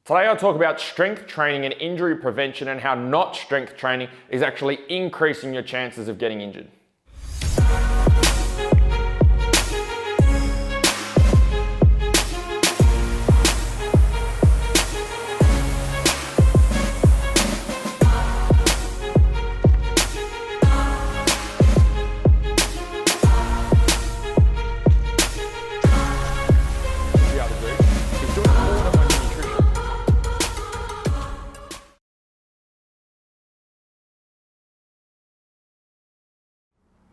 Today I'll talk about strength training and injury prevention and how not strength training is actually increasing your chances of getting injured.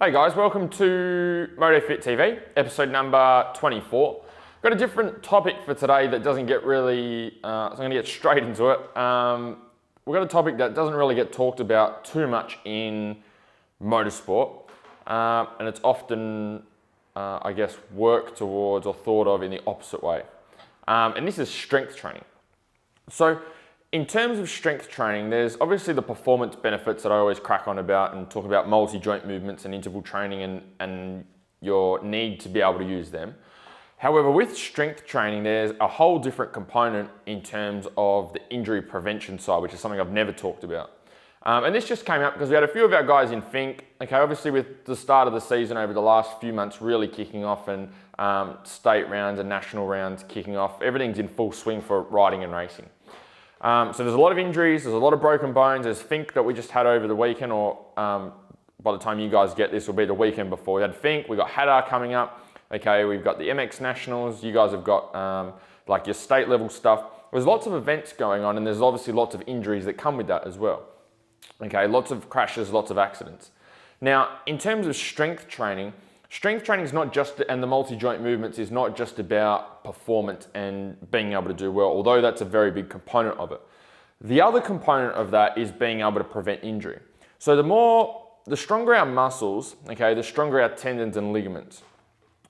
Hey guys, welcome to MotoFit TV, episode number 24. Got a different topic for today that doesn't get really, so I'm gonna get straight into it. We've got a topic that doesn't really get talked about too much in motorsport, and it's often, I guess, worked towards or thought of in the opposite way. And this is strength training. So, in terms of strength training, there's obviously the performance benefits that I always crack on about and talk about multi-joint movements and interval training and your need to be able to use them. However, with strength training, there's a whole different component in terms of the injury prevention side, which is something I've never talked about. And this just came up because we had a few of our guys in Fink. Okay, obviously with the start of the season over the last few months really kicking off and state rounds and national rounds kicking off, everything's in full swing for riding and racing. So there's a lot of injuries, there's a lot of broken bones. There's Fink that we just had over the weekend, or by the time you guys get this will be the weekend before. We had Fink, we got Hadar coming up. Okay, we've got the MX Nationals. You guys have got like your state level stuff. There's lots of events going on and there's obviously lots of injuries that come with that as well. Okay, lots of crashes, lots of accidents. Now, in terms of strength training is not just, and the multi-joint movements is not just about performance and being able to do well, although that's a very big component of it. The other component of that is being able to prevent injury. So the stronger our muscles, okay, the stronger our tendons and ligaments.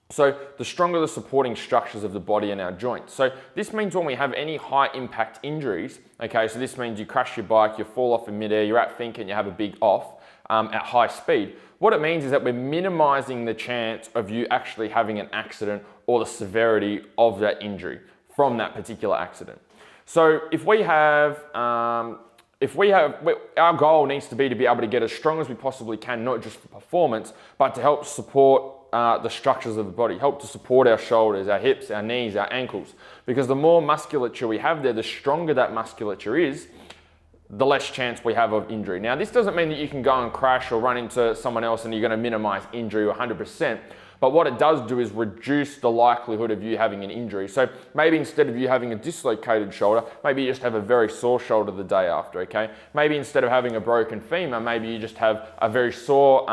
So the stronger the supporting structures of the body and our joints. So this means when we have any high impact injuries, okay, so this means you crash your bike, you fall off in midair, you're at Fink and you have a big off at high speed. What it means is that we're minimizing the chance of you actually having an accident or the severity of that injury from that particular accident. So our goal needs to be able to get as strong as we possibly can, not just for performance, but to help support the structures of the body, help to support our shoulders, our hips, our knees, our ankles. Because the more musculature we have there, the stronger that musculature is, the less chance we have of injury. Now, this doesn't mean that you can go and crash or run into someone else and you're gonna minimize injury 100%, but what it does do is reduce the likelihood of you having an injury. So maybe instead of you having a dislocated shoulder, maybe you just have a very sore shoulder the day after, okay? Maybe instead of having a broken femur, maybe you just have a very sore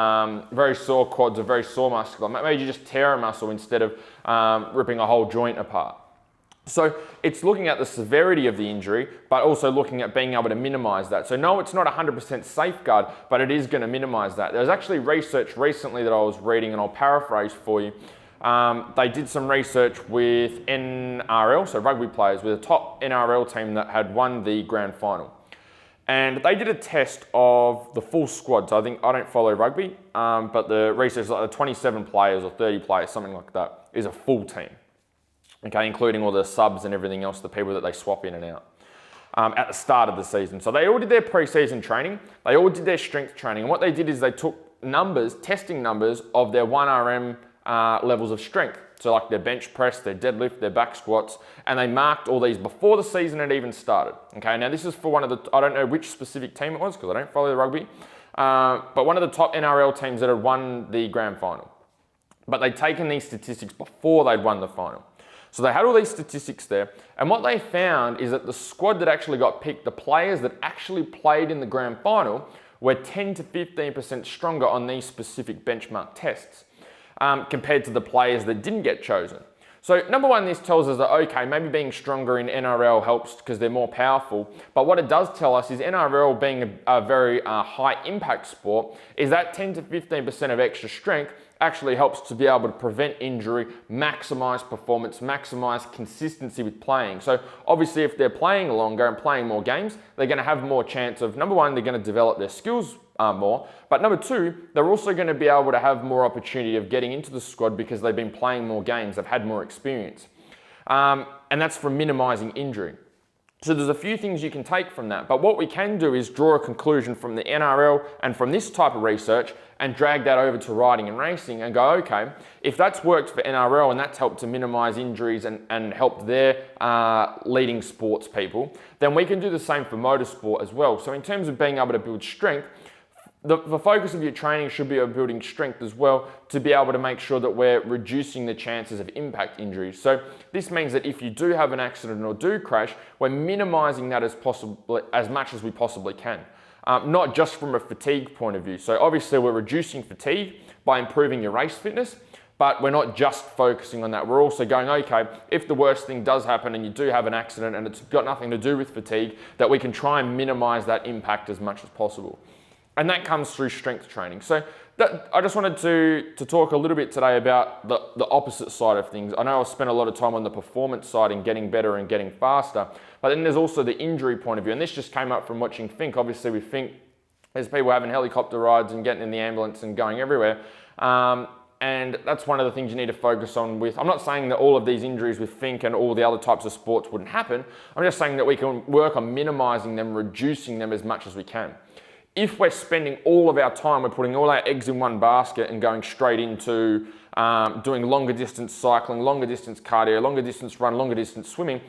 quads, a very sore muscle. Maybe you just tear a muscle instead of ripping a whole joint apart. So it's looking at the severity of the injury, but also looking at being able to minimize that. So no, it's not 100% safeguard, but it is going to minimize that. There's actually research recently that I was reading, and I'll paraphrase for you. They did some research with NRL, so rugby players, with a top NRL team that had won the grand final. And they did a test of the full squad. So I don't follow rugby, but the research, like the 27 players or 30 players, something like that, is a full team. Okay, including all the subs and everything else, the people that they swap in and out at the start of the season. So they all did their pre-season training, they all did their strength training, and what they did is they took testing numbers of their 1RM levels of strength. So like their bench press, their deadlift, their back squats, and they marked all these before the season had even started. Okay, now this is for one of the, I don't know which specific team it was because I don't follow the rugby, but one of the top NRL teams that had won the grand final. But they'd taken these statistics before they'd won the final. So they had all these statistics there, and what they found is that the squad that actually got picked, the players that actually played in the grand final, were 10 to 15% stronger on these specific benchmark tests compared to the players that didn't get chosen. So number one, this tells us that, okay, maybe being stronger in NRL helps because they're more powerful, but what it does tell us is NRL being a very high impact sport, is that 10 to 15% of extra strength actually helps to be able to prevent injury, maximize performance, maximize consistency with playing. So obviously if they're playing longer and playing more games, they're gonna have more chance of, number one, they're gonna develop their skills more, but number two, they're also gonna be able to have more opportunity of getting into the squad because they've been playing more games, they've had more experience. And that's for minimizing injury. So there's a few things you can take from that, but what we can do is draw a conclusion from the NRL and from this type of research and drag that over to riding and racing and go, okay, if that's worked for NRL and that's helped to minimize injuries and help their leading sports people, then we can do the same for motorsport as well. So in terms of being able to build strength, the focus of your training should be on building strength as well to be able to make sure that we're reducing the chances of impact injuries. So this means that if you do have an accident or do crash, we're minimizing that as much as we possibly can. Not just from a fatigue point of view. So obviously we're reducing fatigue by improving your race fitness, but we're not just focusing on that. We're also going, okay, if the worst thing does happen and you do have an accident and it's got nothing to do with fatigue, that we can try and minimize that impact as much as possible. And that comes through strength training. So I just wanted to talk a little bit today about the opposite side of things. I know I've spent a lot of time on the performance side and getting better and getting faster, but then there's also the injury point of view. And this just came up from watching Fink. Obviously with Fink, there's people having helicopter rides and getting in the ambulance and going everywhere. And that's one of the things you need to focus on with. I'm not saying that all of these injuries with Fink and all the other types of sports wouldn't happen. I'm just saying that we can work on minimizing them, reducing them as much as we can. If we're spending all of our time, we're putting all our eggs in one basket and going straight into doing longer distance cycling, longer distance cardio, longer distance run, longer distance swimming,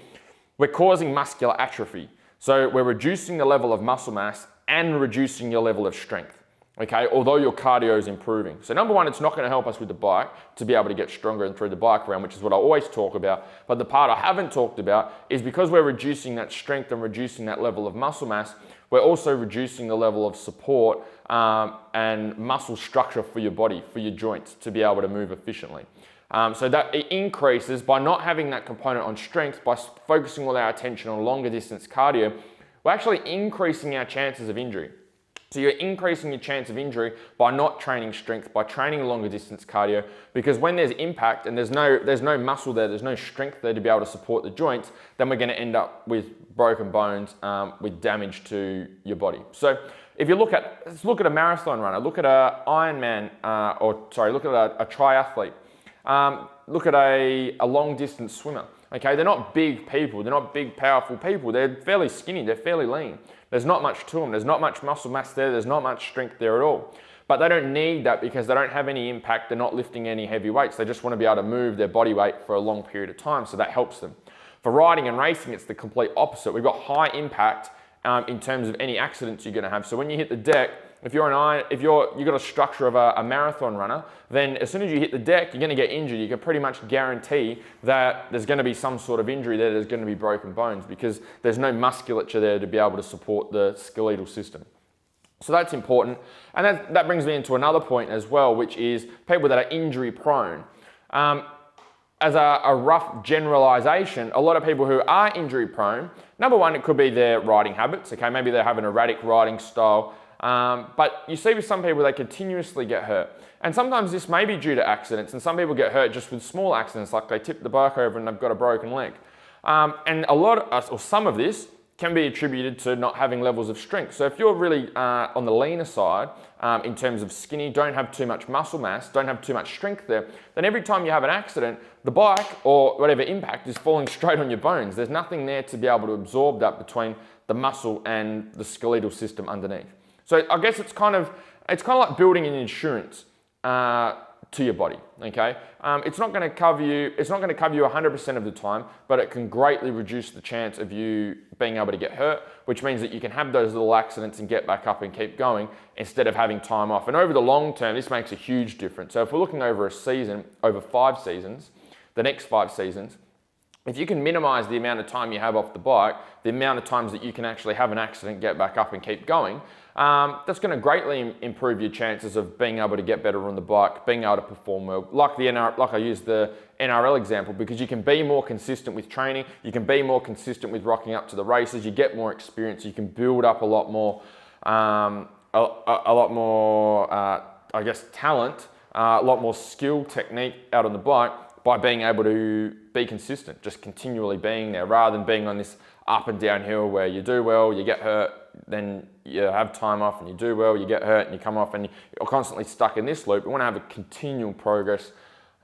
we're causing muscular atrophy. So we're reducing the level of muscle mass and reducing your level of strength, okay? Although your cardio is improving. So number one, it's not gonna help us with the bike to be able to get stronger and through the bike around, which is what I always talk about. But the part I haven't talked about is because we're reducing that strength and reducing that level of muscle mass, we're also reducing the level of support and muscle structure for your body, for your joints, to be able to move efficiently. So that it increases by not having that component on strength, by focusing all our attention on longer distance cardio, we're actually increasing our chances of injury. So you're increasing your chance of injury by not training strength, by training longer distance cardio, because when there's impact and there's no muscle there, there's no strength there to be able to support the joints, then we're gonna end up with broken bones, with damage to your body. So if you let's look at a marathon runner, look at an Ironman, look at a triathlete, look at a long distance swimmer. Okay, they're not big people, they're not big, powerful people. They're fairly skinny, they're fairly lean. There's not much to them, there's not much muscle mass there, there's not much strength there at all. But they don't need that because they don't have any impact, they're not lifting any heavy weights. They just want to be able to move their body weight for a long period of time, so that helps them. For riding and racing, it's the complete opposite. We've got high impact in terms of any accidents you're gonna have. So when you hit the deck, if you've got a structure of a marathon runner, then as soon as you hit the deck, you're gonna get injured. You can pretty much guarantee that there's gonna be some sort of injury there, there's gonna be broken bones because there's no musculature there to be able to support the skeletal system. So that's important. And that brings me into another point as well, which is people that are injury prone. As a rough generalization, a lot of people who are injury prone, number one, it could be their riding habits. Okay, maybe they have an erratic riding style. But you see with some people, they continuously get hurt. And sometimes this may be due to accidents, and some people get hurt just with small accidents, like they tip the bike over and they've got a broken leg. And some of this can be attributed to not having levels of strength. So if you're really on the leaner side, in terms of skinny, don't have too much muscle mass, don't have too much strength there, then every time you have an accident, the bike or whatever impact is falling straight on your bones. There's nothing there to be able to absorb that between the muscle and the skeletal system underneath. So I guess it's kind of like building an insurance to your body. Okay, it's not going to cover you 100% of the time, but it can greatly reduce the chance of you being able to get hurt, which means that you can have those little accidents and get back up and keep going instead of having time off. And over the long term, this makes a huge difference. So if we're looking over a season, over 5 seasons, the next 5 seasons, if you can minimize the amount of time you have off the bike, the amount of times that you can actually have an accident, get back up and keep going, that's going to greatly improve your chances of being able to get better on the bike, being able to perform well. Like I used the NRL example, because you can be more consistent with training, you can be more consistent with rocking up to the races, you get more experience, you can build up a lot more, I guess, talent, a lot more skill, technique out on the bike by being able to be consistent, just continually being there, rather than being on this up and down hill where you do well, you get hurt, then you have time off and you do well, you get hurt and you come off, and you're constantly stuck in this loop. We want to have a continual progress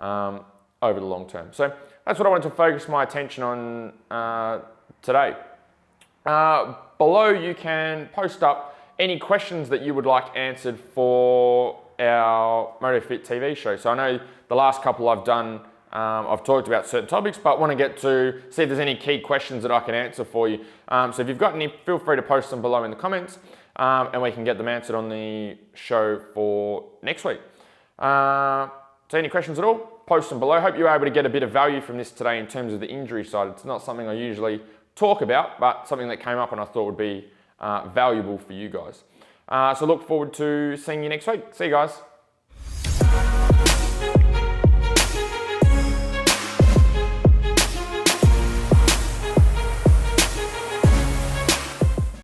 over the long term. So that's what I wanted to focus my attention on today. below you can post up any questions that you would like answered for our MotoFit TV show. So I know the last couple I've done, I've talked about certain topics, but want to get to see if there's any key questions that I can answer for you. So if you've got any, feel free to post them below in the comments, and we can get them answered on the show for next week. So any questions at all, post them below. Hope you were able to get a bit of value from this today in terms of the injury side. It's not something I usually talk about, but something that came up and I thought would be valuable for you guys. So look forward to seeing you next week. See you guys.